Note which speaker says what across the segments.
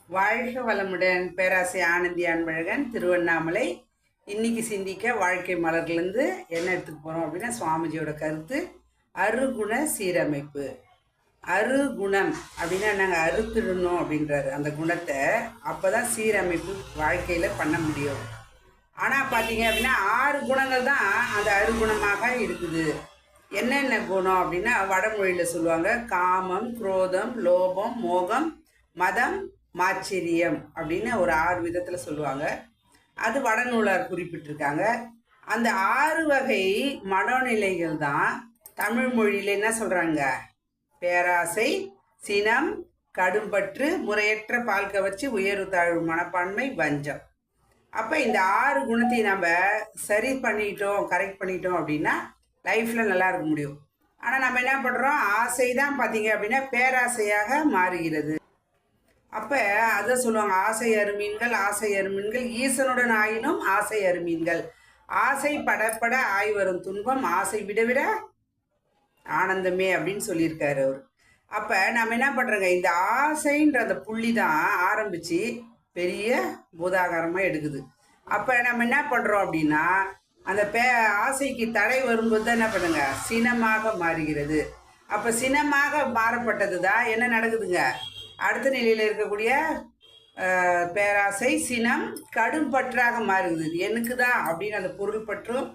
Speaker 1: வாழ்க வளமுடன். பேராசை ஆனந்தி அன்பழகன், திருவண்ணாமலை. இன்னைக்கு சிந்திக்க வாழ்க்கை மலர்லேருந்து என்ன எடுத்துக்க போகிறோம் அப்படின்னா, சுவாமிஜியோட கருத்து அருகுண சீரமைப்பு. அருகுணம் அப்படின்னா நாங்கள் அறுத்துடணும் அப்படின்றாரு அந்த குணத்தை. அப்போ தான் சீரமைப்பு வாழ்க்கையில் பண்ண முடியும். ஆனால் பார்த்தீங்க அப்படின்னா 6 குணங்கள் தான் அந்த அருகுணமாக இருக்குது. என்னென்ன குணம் அப்படின்னா, வடமொழியில் சொல்லுவாங்க காமம், குரோதம், லோபம், மோகம், மதம், மாச்சரியம் அப்படின்னு ஒரு 6 விதத்தில் சொல்லுவாங்க. அது வடநூலார் குறிப்பிட்டிருக்காங்க. அந்த 6 வகை மனோநிலைகள் தான் தமிழ் மொழியில் என்ன சொல்கிறாங்க? பேராசை, சினம், கடும்பற்று, முறையற்ற பால் கவர்ச்சி, உயர்வு தாழ்வு மனப்பான்மை, வஞ்சம். அப்போ இந்த 6 குணத்தையும் நம்ம சரி பண்ணிட்டோம், கரெக்ட் பண்ணிட்டோம் அப்படின்னா லைஃப்பில் நல்லா இருக்க முடியும். ஆனால் நம்ம என்ன பண்ணுறோம்? ஆசை தான் பார்த்தீங்க அப்படின்னா பேராசையாக மாறுகிறது. அப்போ அதை சொல்லுவாங்க, ஆசை அருமீன்கள், ஆசை அருமீன்கள் ஈசனுடன் ஆயினும் ஆசை அருமீன்கள், ஆசை படப்பட ஆய் வரும் துன்பம், ஆசை விடவிட ஆனந்தமே அப்படின்னு சொல்லியிருக்காரு அவர். அப்போ நம்ம என்ன பண்ணுறோங்க, இந்த ஆசைன்ற அந்த புள்ளி தான் ஆரம்பித்து பெரிய பூதாகாரமாக எடுக்குது. அப்போ நம்ம என்ன பண்ணுறோம் அப்படின்னா, அந்த ஆசைக்கு தடை வரும்போது தான் என்ன பண்ணுங்க, சினமாக மாறுகிறது. அப்போ சினமாக மாறப்பட்டது தான் என்ன நடக்குதுங்க, அடுத்த நிலையில் இருக்கக்கூடிய பேராசை, சினம் கடும் பற்றாக மாறுது. எனக்கு தான் அப்படின்னு அந்த பொருள் பற்றும்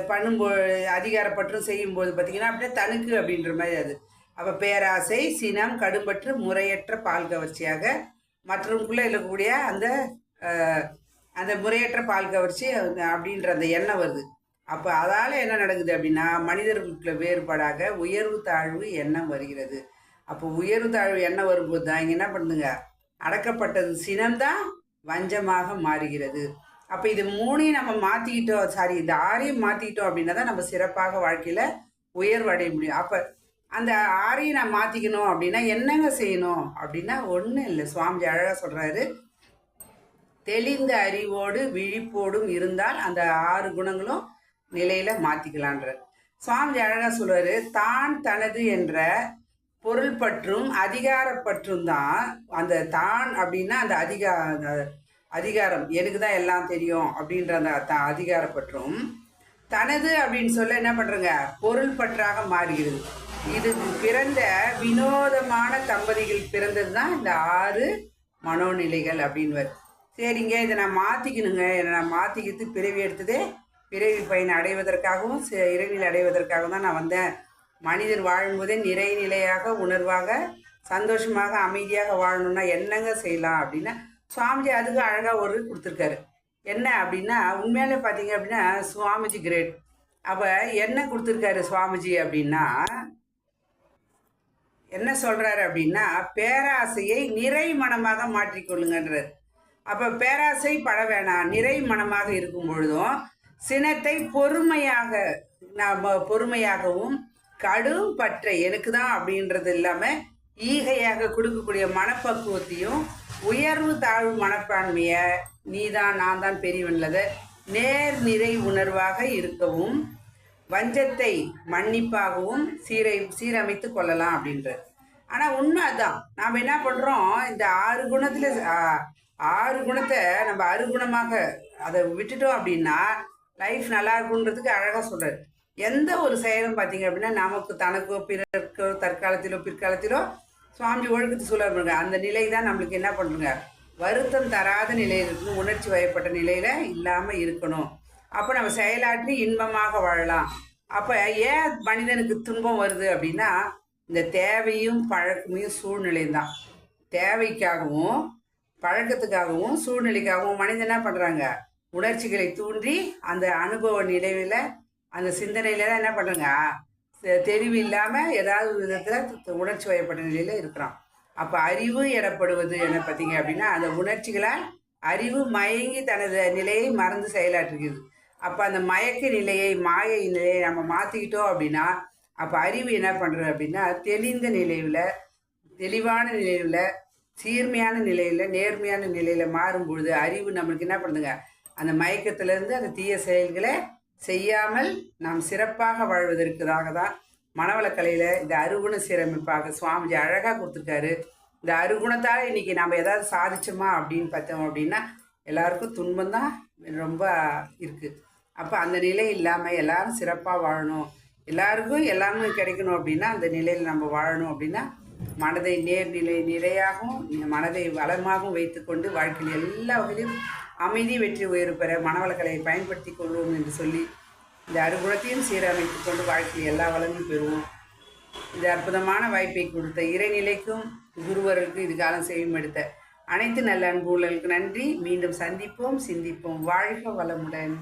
Speaker 1: பண்ணும்போது, அதிகாரப்பற்றும் செய்யும்போது பார்த்தீங்கன்னா அப்படியே தனுக்கு அப்படின்ற மாதிரி அது. அப்போ பேராசை, சினம், கடும்பற்று, முறையற்ற பால் கவர்ச்சியாக மற்றவங்களுக்குள்ளே இருக்கக்கூடிய அந்த அந்த முறையற்ற பால் கவர்ச்சி அப்படின்ற அந்த எண்ணம் வருது. அப்போ அதால் என்ன நடக்குது அப்படின்னா, மனிதர்களுக்குள்ள வேறுபாடாக உயர்வு தாழ்வு எண்ணம் வருகிறது. அப்போ உயர்வு தாழ்வு எண்ணம் வரும்போது தான் இங்கே என்ன பண்ணுங்க, அடக்கப்பட்டது சினம்தான் வஞ்சமாக மாறுகிறது. அப்போ இது 3ஐயும் நம்ம மாற்றிக்கிட்டோம், இந்த 6ஐயும் மாற்றிக்கிட்டோம் அப்படின்னா தான் நம்ம சிறப்பாக வாழ்க்கையில் உயர்வடைய முடியும். அப்போ அந்த 6ஐயும் நான் மாற்றிக்கணும் அப்படின்னா என்னங்க செய்யணும் அப்படின்னா, ஒன்றும் இல்லை. சுவாமி அழகாக சொல்கிறாரு, தெளிந்த அறிவோடு விழிப்போடும் இருந்தால் அந்த 6 குணங்களும் நிலையில் மாற்றிக்கலான்றார். சுவாமி அழகாக சொல்வார், தான் தனது என்ற பொருள் பற்றும் அதிகாரப்பற்றும் தான். அந்த தான் அப்படின்னா அந்த அதிகாரம், எனக்கு தான் எல்லாம் தெரியும் அப்படின்ற அந்த அதிகாரப்பற்றும், தனது அப்படின்னு சொல்ல என்ன பண்ணுறங்க, பொருள் பற்றாக மாறுகிறது. இது பிறந்த வினோதமான தம்பதிகள் பிறந்தது தான் இந்த 6 மனோநிலைகள் அப்படின்வர். சரிங்க, இதை நான் மாற்றிக்கணுங்க, என்னை நான் மாற்றிக்கிட்டு பிறவி எடுத்ததே பிறவி பயனை அடைவதற்காகவும் இறைநிலை அடைவதற்காகவும் தான் நான் வந்தேன். மனிதர் வாழும்போதே நிறைநிலையாக உணர்வாக சந்தோஷமாக அமைதியாக வாழணும்னா என்னங்க செய்யலாம் அப்படின்னா, சுவாமிஜி அதுக்கு அழகாக ஒரு கொடுத்துருக்காரு. என்ன அப்படின்னா, உண்மையிலே பார்த்தீங்க அப்படின்னா சுவாமிஜி கிரேட். அப்போ என்ன கொடுத்துருக்காரு சுவாமிஜி அப்படின்னா, என்ன சொல்கிறாரு அப்படின்னா, பேராசையை நிறை மனமாக மாற்றிக்கொள்ளுங்கன்றார். அப்போ பேராசை பட வேணாம், நிறை மனமாக இருக்கும் பொழுதும் சினத்தை பொறுமையாகவும் கடும் பற்றை எனக்கு தான் அப்படின்றது இல்லாமல் ஈகையாக கொடுக்கக்கூடிய மனப்பக்குவத்தையும் உயர்வு தாழ்வு மனப்பான்மையை நீதான் நான் தான் பெரியவன்லதை நேர் நிறை உணர்வாக இருக்கவும் வஞ்சத்தை மன்னிப்பாகவும் சீரமைத்து கொள்ளலாம் அப்படின்றது. ஆனால் உண்மை அதுதான். நாம் என்ன பண்ணுறோம், இந்த 6 குணத்தில் 6 குணத்தை நம்ம அருகுணமாக அதை விட்டுட்டோம் அப்படின்னா லைஃப் நல்லா இருக்குன்றதுக்கு அழகாக சொல்கிறார். எந்த ஒரு செயலும் பார்த்தீங்க அப்படின்னா நமக்கு தனக்கோ பிறர்க்கோ தற்காலத்திலோ பிற்காலத்திலோ சுவாமி ஒழுக்கத்தை சொல்ல அந்த நிலை தான் நம்மளுக்கு என்ன பண்ணுங்க, வருத்தம் தராத நிலையில் இருக்கணும், உணர்ச்சி வயப்பட்ட நிலையில் இல்லாமல் இருக்கணும். அப்போ நம்ம செயலாற்றி இன்பமாக வாழலாம். அப்போ ஏன் மனிதனுக்கு துன்பம் வருது அப்படின்னா, இந்த தேவையும் பழக்கமையும் சூழ்நிலையும் தான். தேவைக்காகவும் பழக்கத்துக்காகவும் சூழ்நிலைக்காகவும் மனிதன் என்ன பண்ணுறாங்க, உணர்ச்சிகளை தூண்டி அந்த அனுபவ நிலையில் அந்த சிந்தனையில் தான் என்ன பண்ணுறாங்க, தெளிவு இல்லாமல் ஏதாவது விதத்தில் உணர்ச்சி வயப்பட்ட நிலையில் இருக்கிறான். அப்போ அறிவு எனப்படுவது என்ன பார்த்தீங்க அப்படின்னா, அந்த உணர்ச்சிகளால் அறிவு மயங்கி தனது நிலையை மறந்து செயலாற்றுகிறது. அப்போ அந்த மயக்க நிலையை மாயை நிலையை நம்ம மாற்றிக்கிட்டோம் அப்படின்னா, அப்போ அறிவு என்ன பண்ணுறது அப்படின்னா, தெளிந்த நிலையில் தெளிவான நிலையில் சீர்மையான நிலையில் நேர்மையான நிலையில் மாறும்பொழுது அறிவு நம்மளுக்கு என்ன பண்ணுதுங்க, அந்த மயக்கத்திலேருந்து அந்த தீய செயல்களை செய்யாமல் நாம் சிறப்பாக வாழ்வதற்காக தான் மனவளக்கலையில் இந்த அருகுண சீரமைப்பாக சுவாமிஜி அழகாக கொடுத்துருக்காரு. இந்த அருகுணத்தால் இன்றைக்கி நம்ம ஏதாவது சாதிச்சோமா அப்படின்னு பார்த்தோம் அப்படின்னா எல்லாருக்கும் துன்பம் தான் ரொம்ப இருக்குது. அப்போ அந்த நிலை இல்லாமல் எல்லாரும் சிறப்பாக வாழணும், எல்லாருக்கும் எல்லாமே கிடைக்கணும் அப்படின்னா அந்த நிலையில் நம்ம வாழணும் அப்படின்னா மனதை நிலையாகவும் மனதை வளமாகவும் வைத்துக்கொண்டு வாழ்க்கையில் எல்லா வகையிலும் அமைதி வெற்றி உயர்வு பெற மனவளக்கலை பயன்படுத்தி கொள்வோம் என்று சொல்லி இந்த அறுகுணத்தையும் சீரமைத்து கொண்டு வாழ்க்கையில் எல்லா வளங்களும் பெறுவோம். இந்த அற்புதமான வாய்ப்பை கொடுத்த இறைநிலைக்கும் குருவர்களுக்கும் இது காலம் செய்யும் எடுத்த அனைத்து நல்ல அன்புகளுக்கு நன்றி. மீண்டும் சந்திப்போம், சிந்திப்போம். வாழ்க வளமுடன்.